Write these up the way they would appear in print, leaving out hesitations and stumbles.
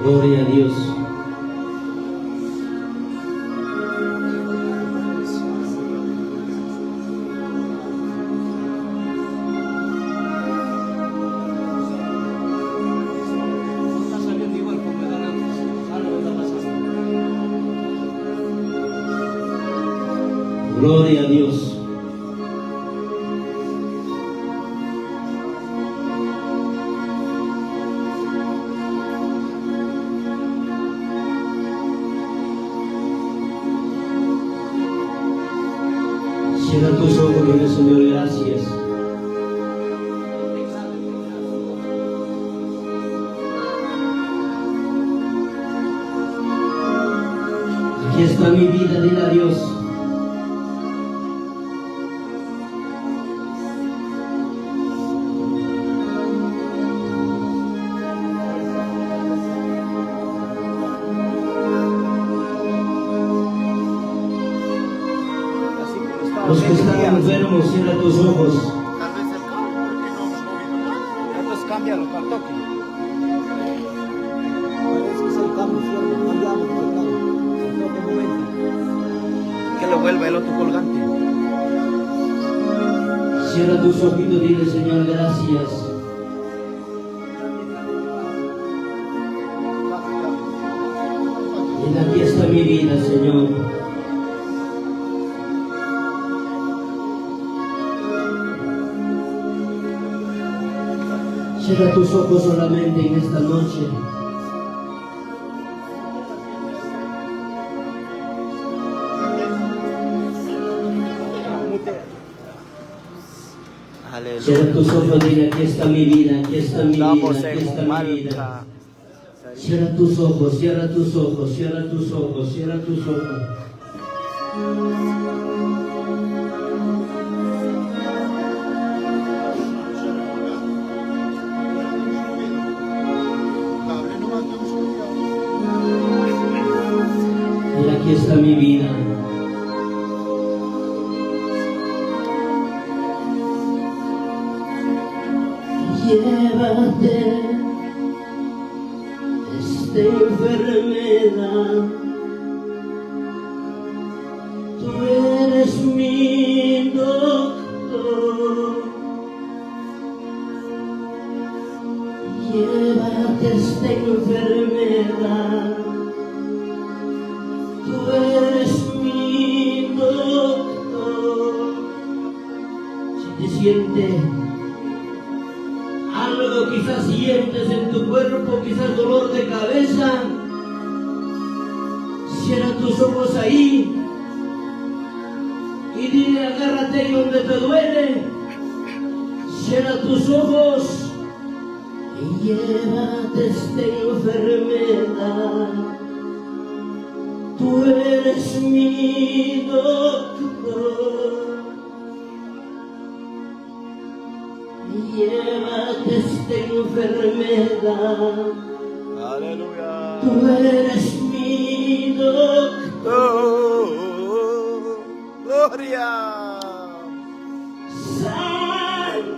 Gloria a Dios. Gloria a Dios. Cierra tus ojos, dile, Señor, gracias. Aquí está mi vida, dile a Dios. Los que están enfermos, cierra tus ojos. Tal vez el cambio, porque no hemos movido nada. Entonces cámbialo para el toque. Parece que es el cambio, ¿cierto? Cambiamos el cambio. El toque momento. Que lo vuelva el otro colgante. Cierra tus ojitos, dile, Señor, gracias. Y aquí está mi vida, Señor. Cierra tus ojos solamente en esta noche. Cierra tus ojos, dile, aquí está mi vida, aquí está mi vida, aquí está mi vida. Cierra tus ojos, cierra tus ojos, cierra tus ojos, cierra tus ojos. Mira, aquí está mi vida. Llévate esta enfermedad. Tú eres mi doctor. Llévate esta enfermedad. Tú eres mi doctor. Si te sientes algo, quizás sientes en tu cuerpo, quizás dolor de cabeza, cierra tus ojos ahí y dile, agárrate ahí donde te duele, cierra tus ojos y llévate esta enfermedad. Tú eres mi doctor. Llévate esta enfermedad. Aleluya. Tú eres mi doctor. Oh, gloria. Sáname,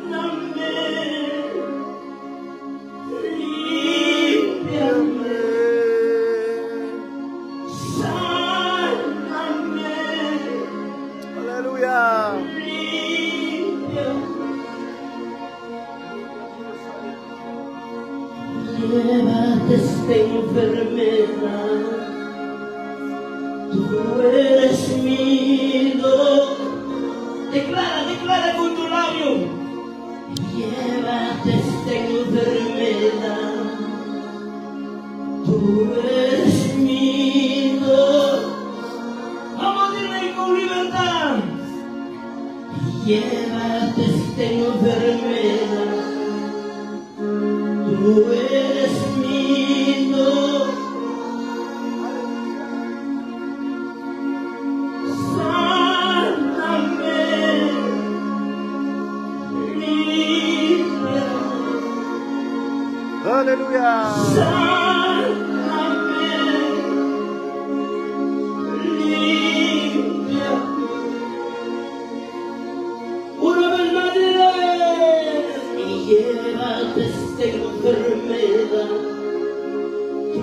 límpiame, sáname, Aleluya. límpiame. Llévate esta enfermedad. Tú eres mi doctor. Declara, declara con tu labio. Llévate esta enfermedad. Tú eres mi doctor. Vamos a decirle con libertad. Llévate esta enfermedad. Tú eres mi doctor. Sáname, límpiame, Aleluya. sáname, límpiame. Una vez más, y llévate esta enfermedad. Tú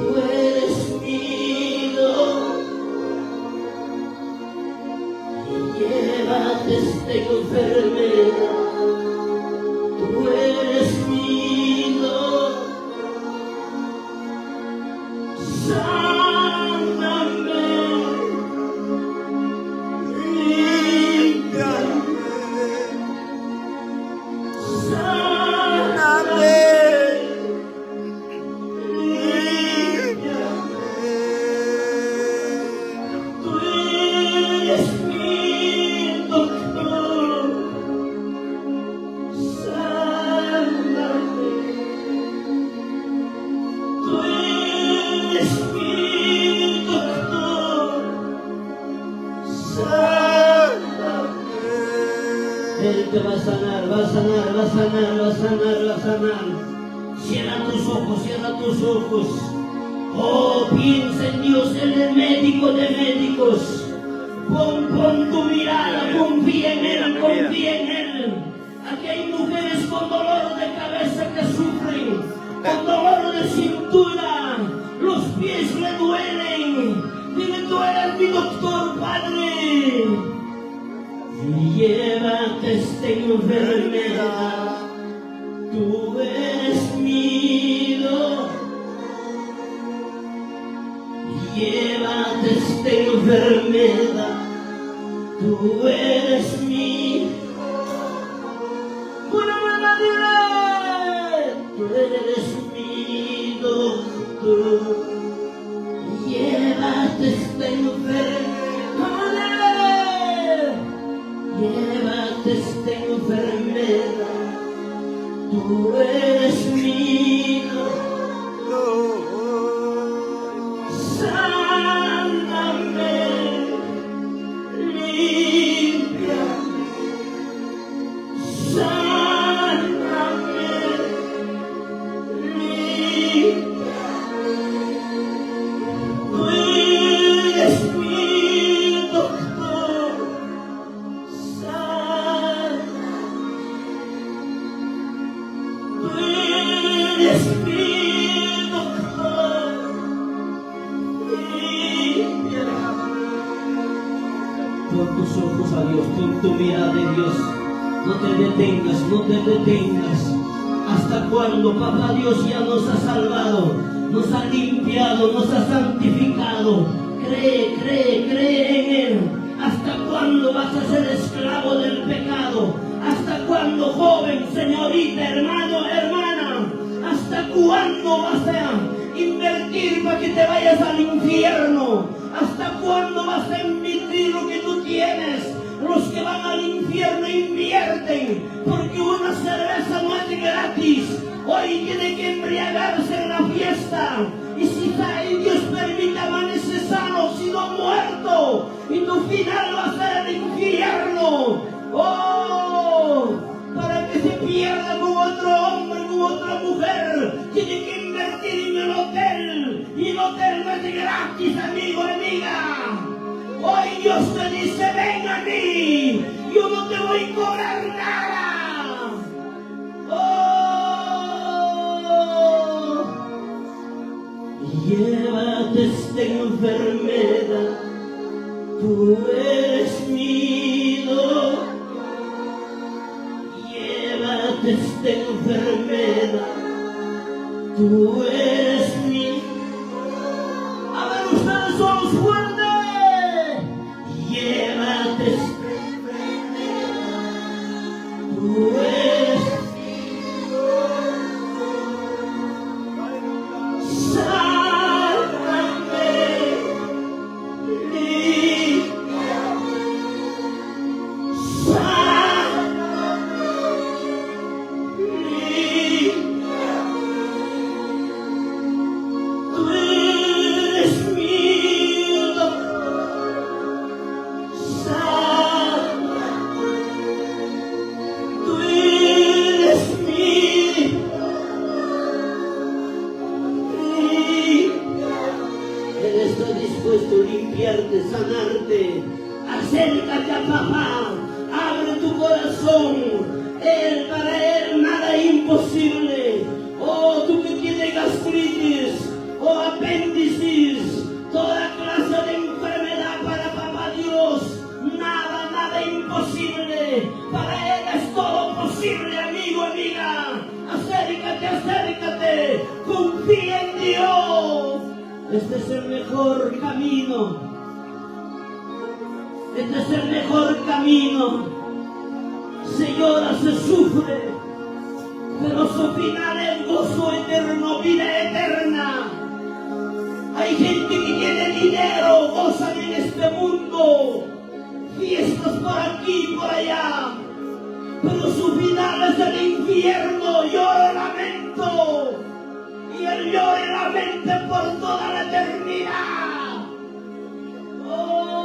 te va a sanar, va a sanar, va a sanar, va a sanar, va a sanar. Cierra tus ojos, cierra tus ojos. Oh, piensa en Dios, Él es médico de médicos. Pon tu mirada, confía en Él, confía en Él. Aquí hay mujeres con dolor de cabeza que sufren, con dolor de cintura, los pies le duelen. Dile, tú eres mi doctor, Padre. Llévate esta enfermedad, tú eres mi doctor. Llévate esta enfermedad, tú eres mi. Una mano, dile, tú eres mi doctor. Llévate esta enfermedad, llévate esta enfermedad, tú eres mi doctor. Sáname, límpiame, sáname, límpiame. Tú eres mi doctor, sáname. Tú eres mi doctor, límpiame. Pon tus ojos a Dios, pon tu mirada en Dios. No te detengas, no te detengas. ¿Hasta cuándo, papá Dios ya nos ha salvado? Nos ha limpiado, nos ha santificado. Cree, cree, cree en Él. ¿Hasta cuándo vas a ser esclavo del pecado? ¿Hasta cuándo, joven, señorita, hermano, hermana? ¿Hasta cuándo vas a invertir para que te vayas al infierno? ¿Hasta cuándo vas a invertir lo que tú tienes? Los que van al infierno invierten, porque una cerveza no es gratis. Hoy tiene que embriagarse en la fiesta. Y si Dios permite, amanece sano, sino muerto. Y tu final va a ser el infierno. ¡Oh! Para que se pierda con otro hombre, con otra mujer, tiene que invertir en el hotel. Y el hotel no es gratis, amigo, amiga. Hoy Dios te dice, ven a mí, yo no te voy a cobrar nada. Oh, llévate esta enfermedad, tú eres mi doctor. Llévate esta enfermedad, tú eres mi. A ver, ustedes son los fuertes. Llévate esta enfermedad, tú eres mi doctor. Sáname, límpiame, sáname, límpiame. Tú eres mi doctor. Tú eres mi. Él está dispuesto a limpiarte, sanarte. Acércate a papá, abre tu corazón. Para él nada es imposible. Oh, tú que tienes gastritis, oh, apéndicis, toda clase de enfermedad para papá Dios. Nada imposible. Para Él es todo posible, amigo, amiga. Acércate, acércate. Confía en Dios. Este es el mejor camino. Este es el mejor camino. Se llora, se sufre, pero su final es gozo eterno, vida eterna. Hay gente que tiene dinero, gozan en este mundo, fiestas por aquí y por allá, pero su final es el infierno, lloro y lamento, y el lloro y lamento por toda la eternidad. Oh.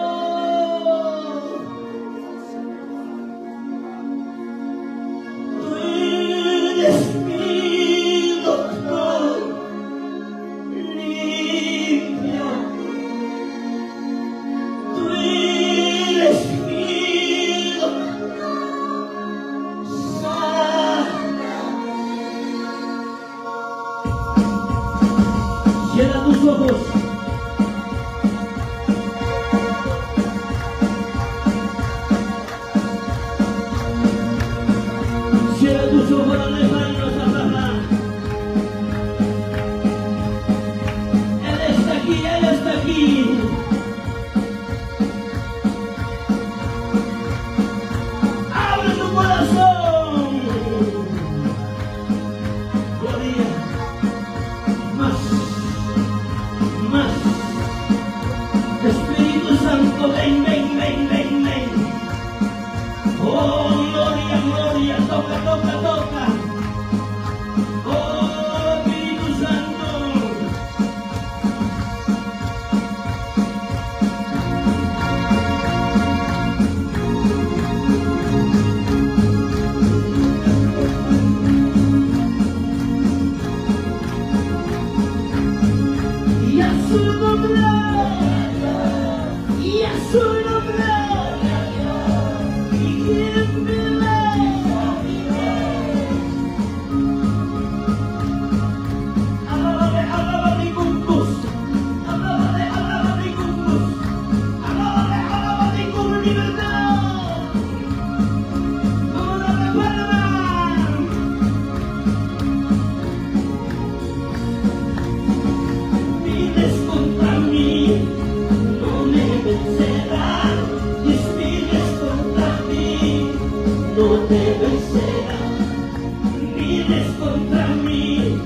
mí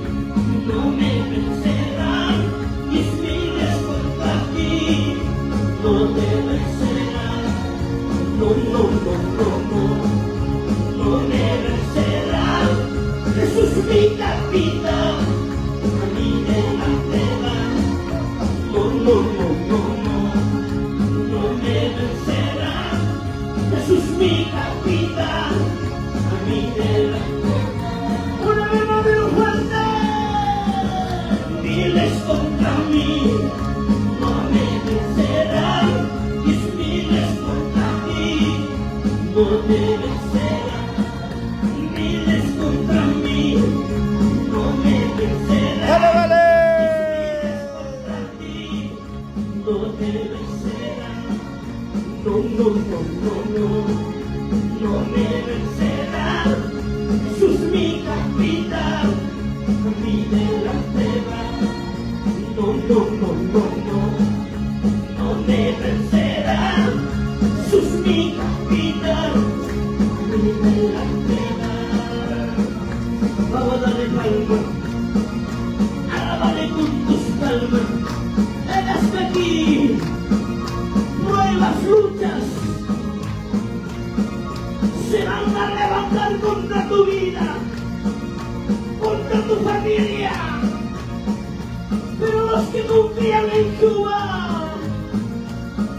no me vencerán, mis miles contra ti no te vencerán. No, no, no, no, no, no me vencerán. Jesús mi capitán, a mí delante va. No, no, no, no, no, no me vencerán. Jesús mi capitán, a mí delante va. Una vez más de los fuerte. Miles contra mí no me vencerán, mis miles contra ti no te vencerán. Miles contra mí no me vencerán. ¡Vale, vale! Contra ti no te vencerán. No, no, no, no, no, no me vencerán. Jesús mi capitán, a mí delante va. No, no, no, no, no, no me vencerán. Jesús mi capitán, a mí delante va. Vamos a darle palma, alábale con tus palmas. Ven hasta aquí, pruebas, luchas se van a levantar contra tu vida, contra tu familia. Pero los que confían en Jehová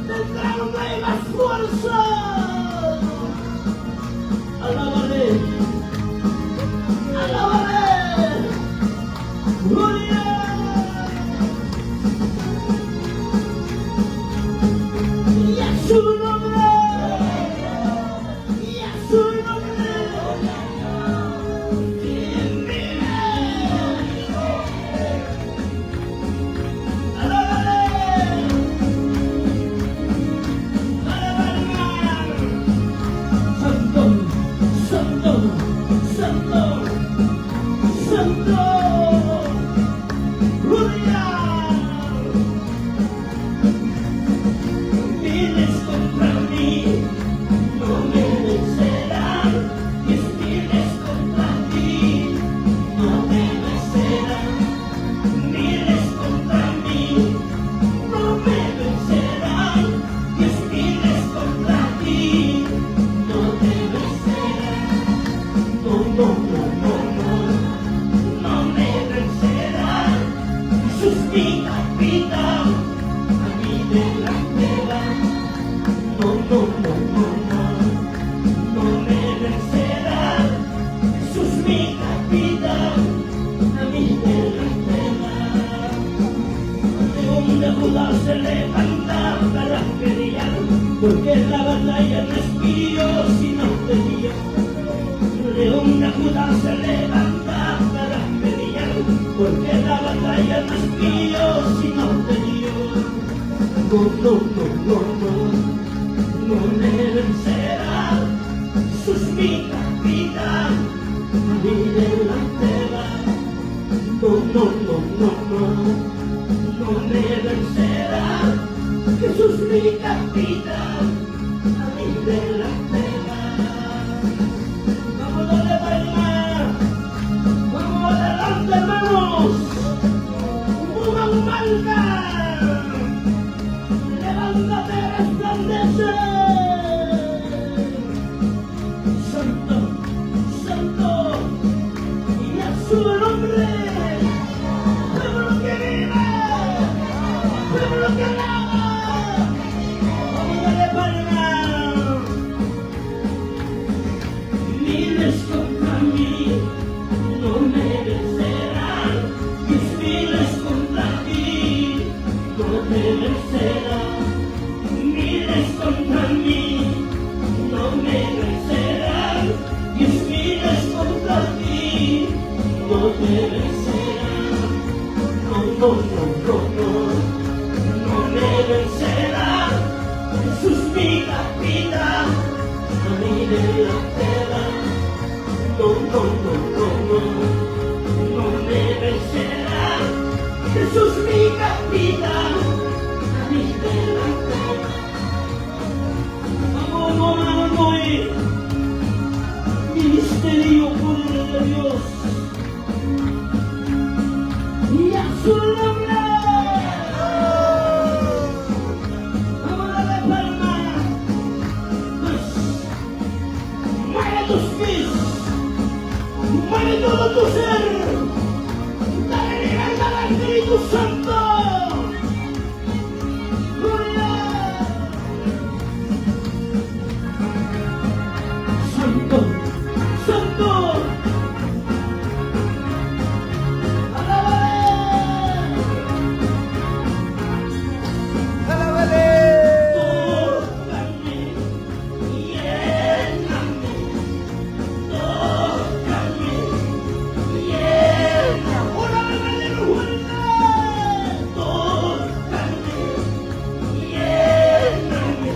tendrán nuevas fuerzas. Alábale, alábale, gloria. Y a su nombre, y a su nombre, quien vive. Santo, santo, santo, santo, gloria. Miles contra mí no me vencerán, mis miles contra ti no me vencerán. Miles contra mí no me vencerán, mis miles contra ti no te vencerán. No, no, no, no, no, no me vencerán. Jesús mi capitán, a mí delante va. No, no, no, no, no, no me vencerán. Jesús mi capitán, a mí delante va. León de Judá se levanta para pelear, porque la batalla no es mío sino de Dios. León de Judá se levanta para pelear, porque la batalla no es mío sino de Dios. No, no, no, no, no, no me vencerá. Jesús mi capitán, a mí delante va. No, no, no, no, no, no me vencerá. Jesús mi capitán, a mí delante va. Vamos a darle palma, vamos adelante, hermanos. Una malga, levántate, resplandece. Santo, santo, y a su nombre, pueblo que vive, pueblo que alaba. Vamos a darle palma. Miles contra mí no me vencerán, mis miles contra ti no te vencerán. Miles contra mí no me vencerán, mis miles contra ti no te vencerán. No, no, no, no, no, no me vencerán. Jesús mi capitán, a mí delante va. No, no, no, no, no, no me vencerán. Jesús mi capitán, a mí delante va. Vamos, vamos, vamos, ministerio, poder de Dios. su nombre. Vamos a darle palmas. Mueve tus pies. Mueve todo tu ser. Dale libertad al Espíritu Santo. Santo, Santo. ¡Alábale! Tócame, lléname, tócame, lléname. Una verdadera fuerza. Tócame, lléname,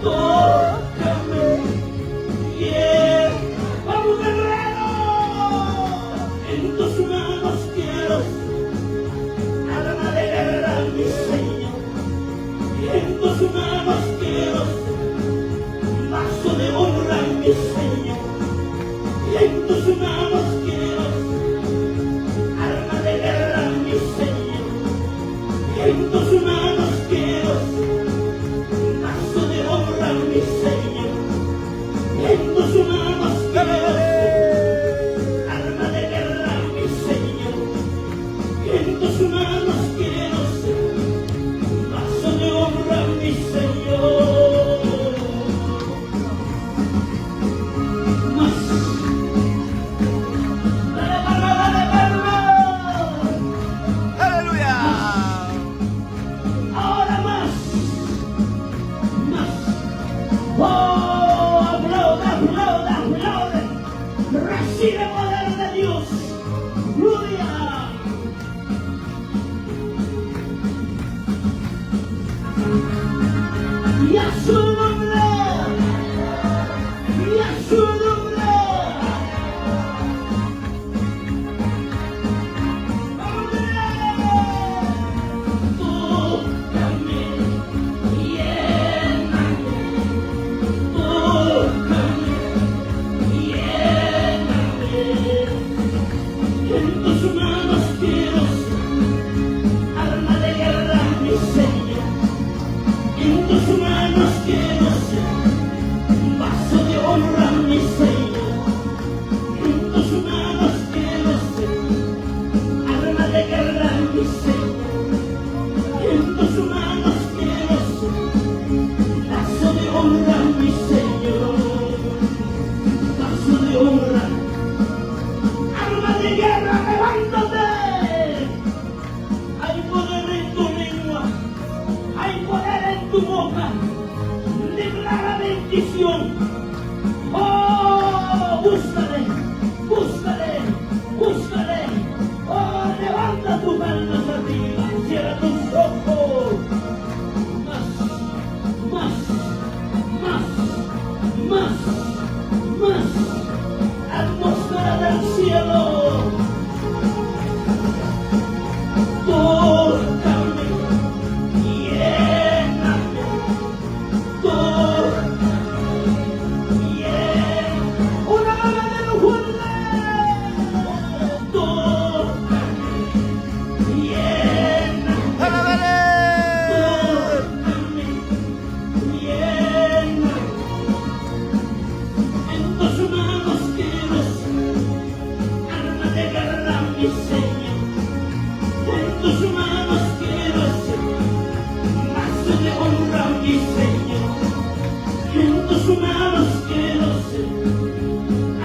tócame, lléname. ¡Vamos, guerrero! En tus manos quiero arma de guerra, mi Señor. En tus manos quiero vaso de honra, mi Señor. En tus manos quiero arma de guerra, mi Señor. En tus manos quiero vaso de honra, mi Señor. En tus manos quiero arma de guerra, mi Señor. En tus manos quiero vaso de honra, mi Señor. Más. Dale palma, dale palma. ¡Aleluya! Ahora más. Más. Oh, aplauda, aplauda, aplauda. Recibe poder de Dios. Gloria. Y a su nombre, y a su nombre. Tócame, lléname, tócame, lléname. En tus manos quiero arma de guerra, mi Señor. En tus manos quiero vaso de honra, mi Señor. En tus manos quiero arma de guerra, mi Señor. En tus manos quiero vaso de honra, mi Señor. Vaso de honra. Arma de guerra, levántate. Hay poder en tu lengua. Hay poder en tu boca. Declara bendición. Oh, búscale, búscale, búscale. Oh, levanta tus manos arriba. Cierra tus ojos. Más, más, más, más, más. Atmósfera del cielo. Tócame, lléname, tócame, lléname. Una verdadera fuerza. Tócame, lléname, ¡Alábale! tócame, lléname. En tus manos quiero arma de guerra, mi Señor. En tus manos quiero vaso de honra, mi Señor. En tus manos quiero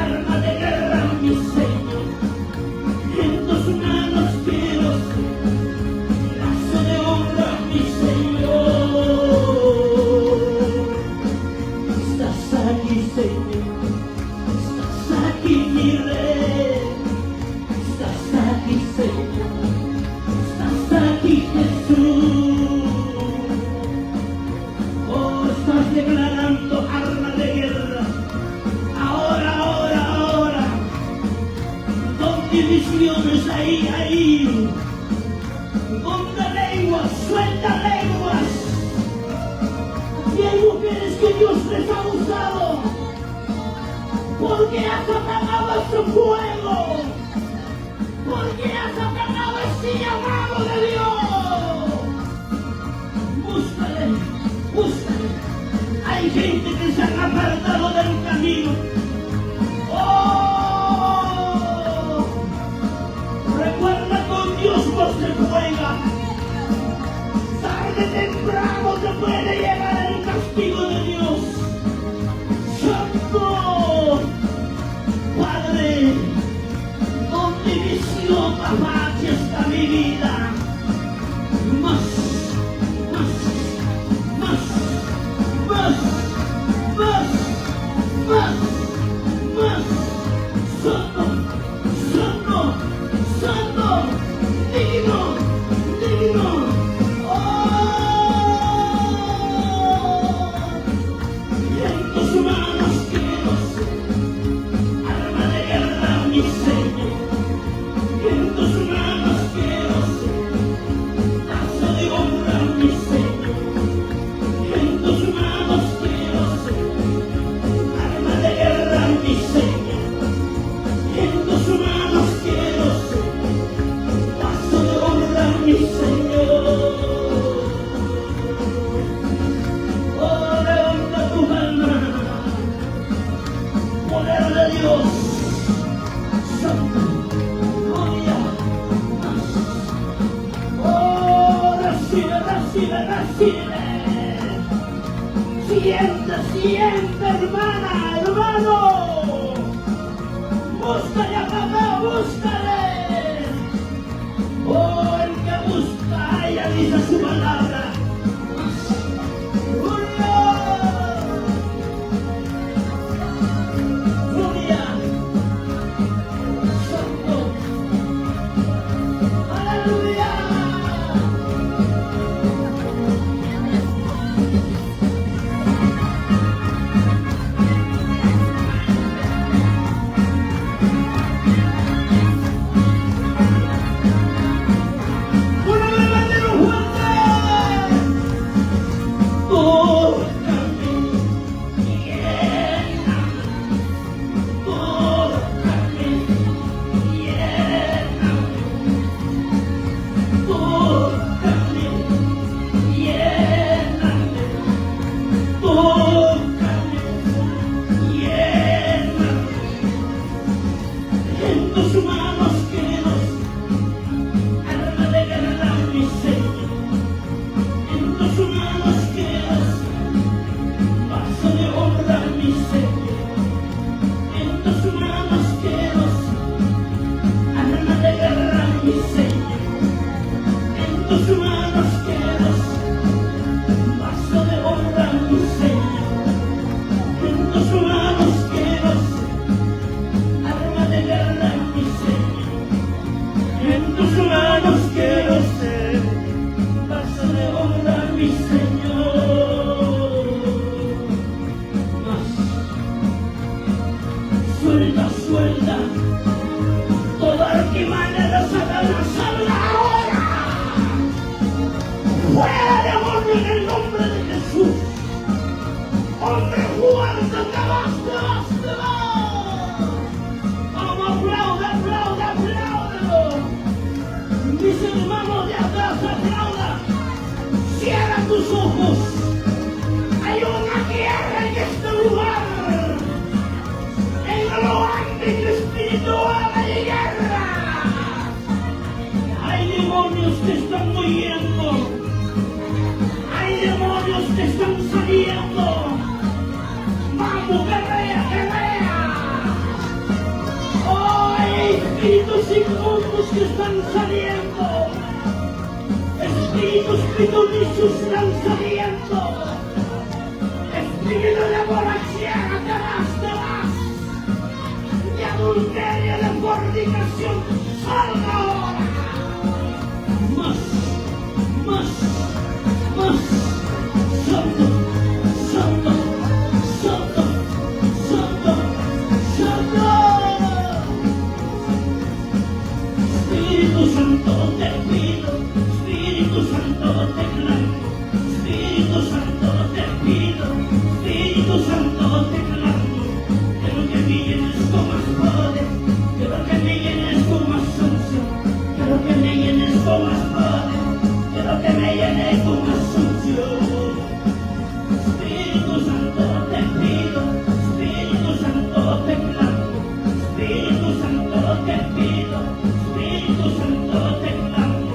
arma de guerra, mi Señor. En tus manos quiero vaso de honra, mi Señor. Estás aquí, Señor. Estás aquí, mi Rey. Estás aquí, Señor. Estás aquí, Jesús. Oh, estás declarando arma de guerra. Ahora, ahora, ahora. Donde visiones, ahí. Donde lenguas, suelta lenguas. Y hay mujeres que Dios les ha usado. Porque has apagado su fuego. Porque has apagado ese mi misión, papá, aquí está mi vida. Más, más, más, más, más, más, más. Santo, santo, santo, digno, digno. Y en tus manos quiero ser arma de guerra, mi Señor. Y en tus manos quiero ser brazo de honra, mi Señor. Y en tus manos quiero ser arma de guerra, mi Señor. Y en tus manos quiero ser brazo de honra, mi Señor. Oh, levanta tu alma, poder de Dios, santo, gloria, oh, recibe, recibe, recibe. Siente, siente, hermana, hermano. Búscale a papá, búscale. Oh, el que busca, ella dice su palabra. Gloria, santo, aleluya. Una verdadera fuerte. Tócame, lléname, tócame, lléname, tócame, lléname, tócame, lléname. En tus manos quiero arma de guerra, mi Señor. En tus manos quiero vaso de honra, mi Señor. En tus manos quiero arma de guerra, mi Señor. En tus manos quiero vaso de honra, mi Señor. En tus manos quiero arma de guerra, mi Señor. En tus manos quiero ser vaso de honra, mi Señor. Más. Suelta, suelta toda artimaña de Satanás, habla ahora. Fuera, demonio, en el nombre de Jesús. Hombre fuerte, te vas, te vas, te vas. Vamos, aplaude, aplaude, apláudelo. Mis hermanos de atrás, aplaudan. Cierra tus ojos. Hay una guerra en este lugar. En lo ámbito espiritual hay guerra. Hay demonios que están muriendo. Hay demonios que están saliendo. Vamos, guerrea, guerrea. Oh, hay espíritus inmundos que están saliendo. Espíritus pitonizos están saliendo. Espíritu de borrachera, te vas. De adulterio, de fornicación, salga ahora. Más, más, más. Santo, santo, santo, santo, santo. Espíritu Santo, te pido. Espíritu Santo, te clamo. Espíritu Santo, te pido. Espíritu Santo, te clamo. Quiero que me llenes con más poder. Quiero que me llenes con más unción. Quiero que me llenes con más poder. Quiero que me llenes con más unción. Espíritu Santo, te pido. Espíritu Santo, te clamo. Espíritu Santo, te pido. Espíritu Santo, te clamo.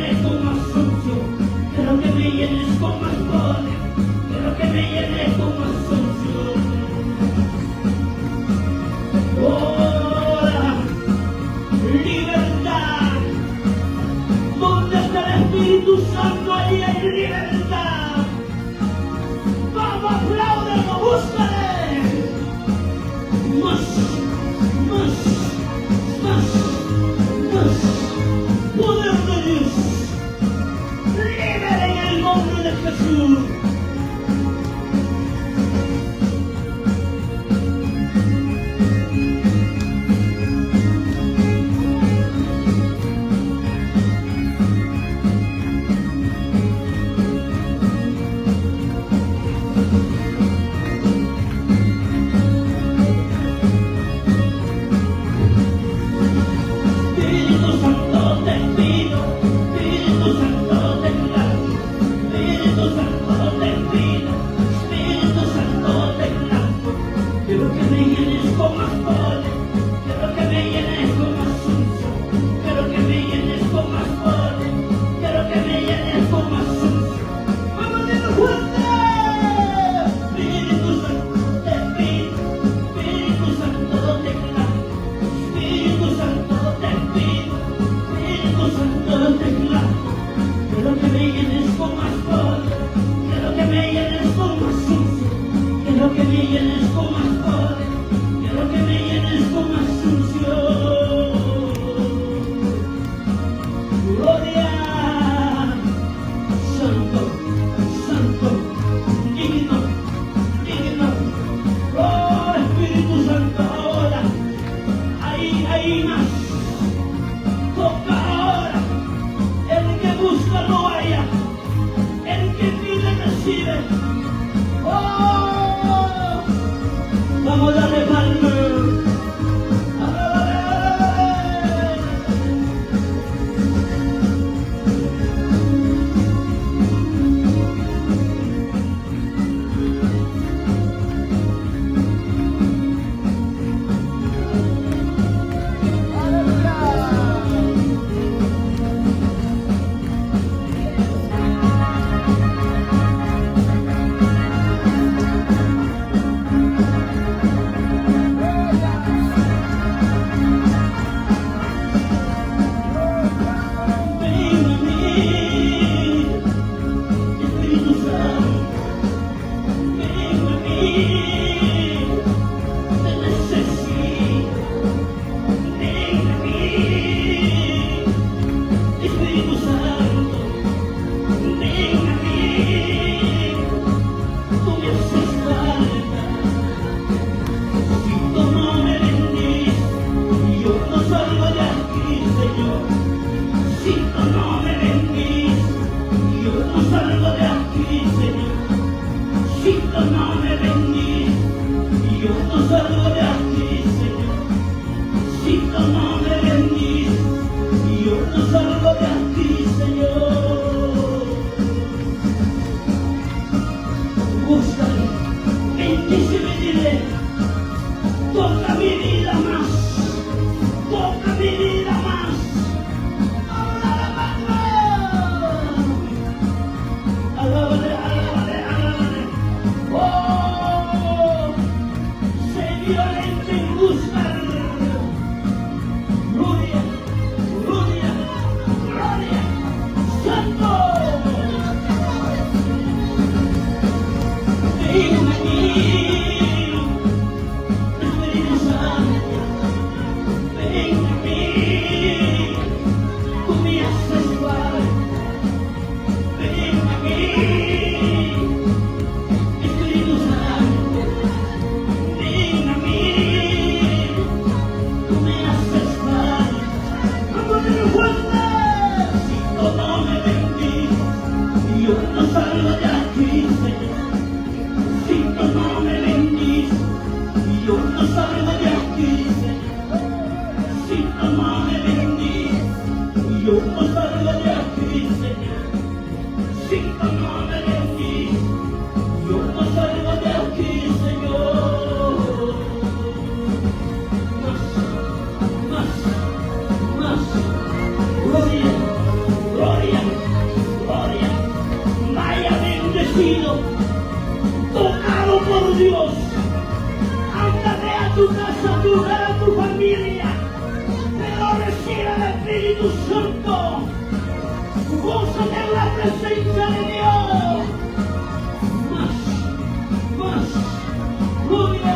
llenes con más unción. Quiero que me llenes con más poder. Quiero que me llenes con más unción. Ahora, libertad. Donde está el Espíritu Santo, ahí hay libertad. Vamos, apláudelo, búscale. Más, más, más, más. Poder de Dios. Libre en el nombre de Jesús. Espíritu Santo te pido, Espíritu Santo te clamo, Espíritu Santo te pido, Espíritu Santo te clamo. Quiero que me llenes con más poder, quiero que me llenes con más unción, quiero que me llenes con más poder, quiero que me llenes con más unción. ¡Vamos a darlo fuerte! Espíritu Santo te pido, Espíritu Santo te clamo, Espíritu Santo te pido, Espíritu Santo te clamo. Quiero que me llenes con más poder, quiero que me llenes con más unción, quiero que me llenes con más poder, quiero que me llenes con más unción. Gloria, Santo, Santo, digno, digno. Oh, Espíritu Santo, ahora, ahí más. Toca ahora. El que busca no halla, el que pide recibe. Oh, vamos a darle palmas. Ven a mí, Espíritu Santo, ven a mí, te necesito. Ven a mí, Espíritu Santo, ven a mí, tú me haces falta. Si tú no me bendices, yo no salgo de aquí, Señor. Si tú no me bendices, yo no salgo de aquí, Señor. Si tú no me bendices, yo no salgo de aquí, Señor. Si tú no me bendices, yo no salgo de aquí, Señor. Búscale, bendíceme, dile, toca mi vida más, toca mi vida más. Alábale, alábale, alábale. Oh, sé violento en buscar. Gloria, gloria, gloria. Santo. Ven aquí, Espíritu Santo. Ven aquí, tú me haces falta. Ven aquí, Espíritu Santo, ven a mí, tú me haces falta. Vamos a darle fuerte. Si tú no me bendices, yo no salgo de aquí, Señor. Si tú no me bendices, yo no salgo de aquí, Señor. Si tú no me bendices, yo no salgo de aquí, Señor. Si tú no me bendices, yo no salgo de aquí, Señor. Más, más, más. Gloria, gloria, lugar a tu familia, pero recibe el Espíritu Santo. Gózate en la presencia de Dios. Más, gloria.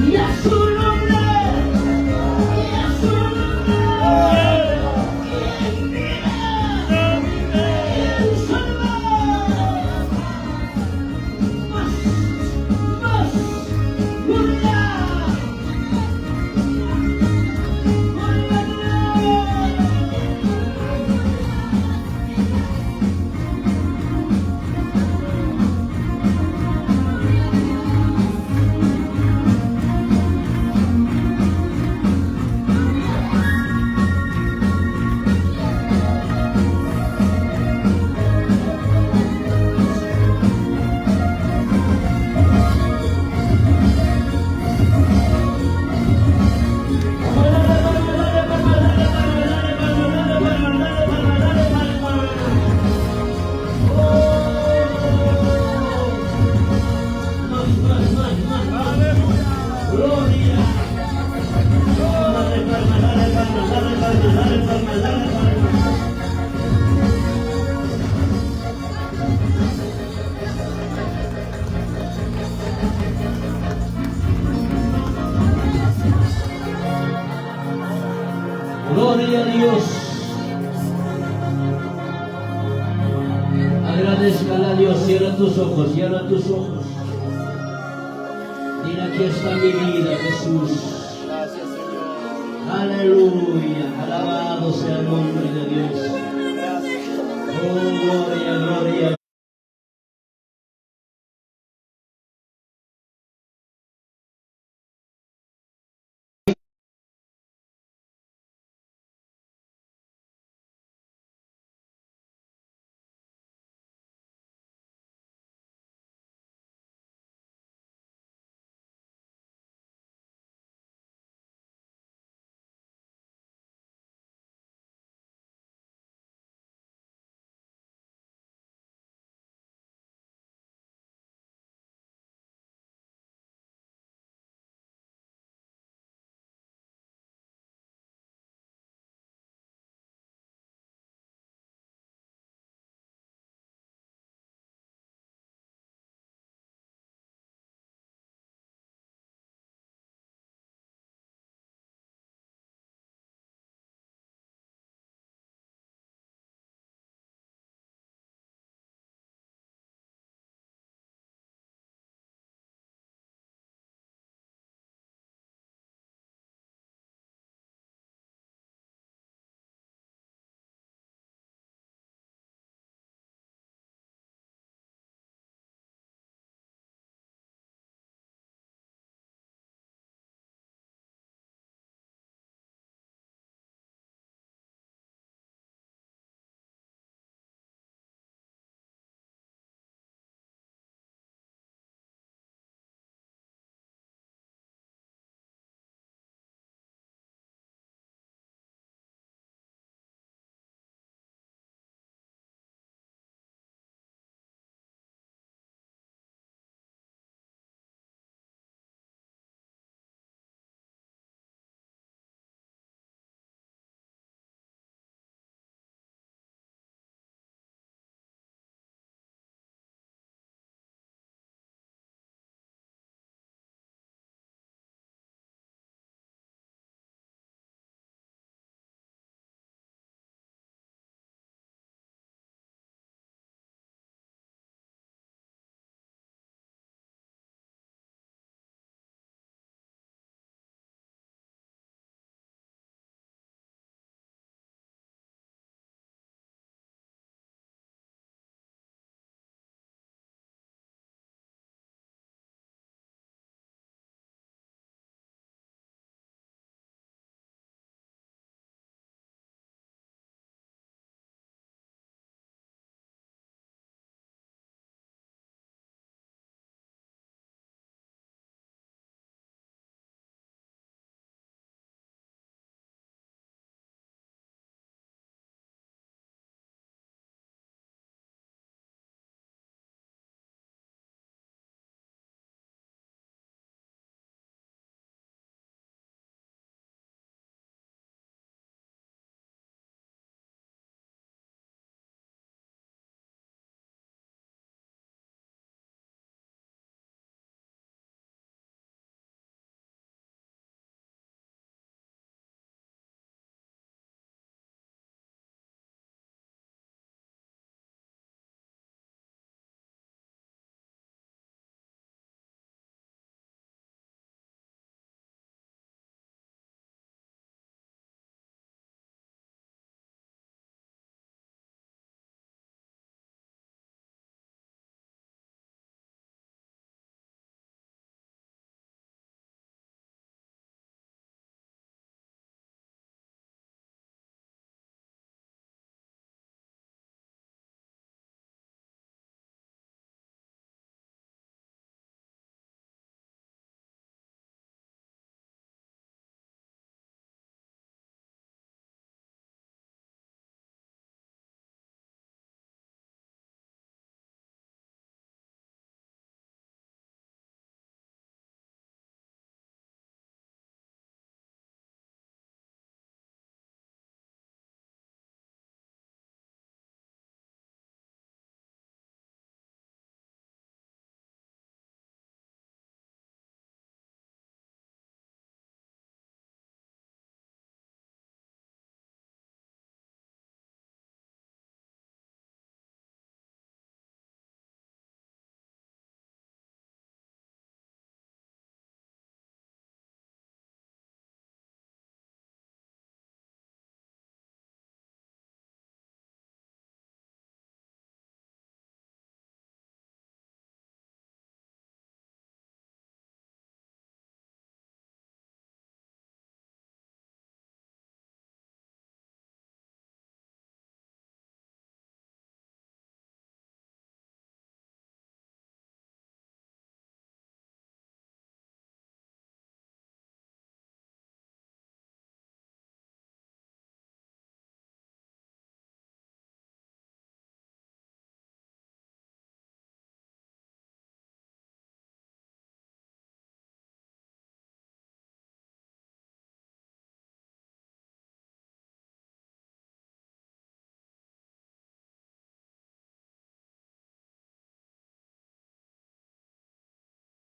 Y a su nombre, y a su nombre, quien vive, quien salva. Más, gloria, gloria. Dale palmas, dale palmas, dale palmas, dale palmas, dale palmas. Gloria a Dios. Agradezcale a Dios. Cierra tus ojos, cierra tus ojos. Mira, aquí está mi vida, Jesús. Gracias, Señor. Aleluya. Alabado sea el nombre de Dios. Gracias. Oh, gloria, gloria,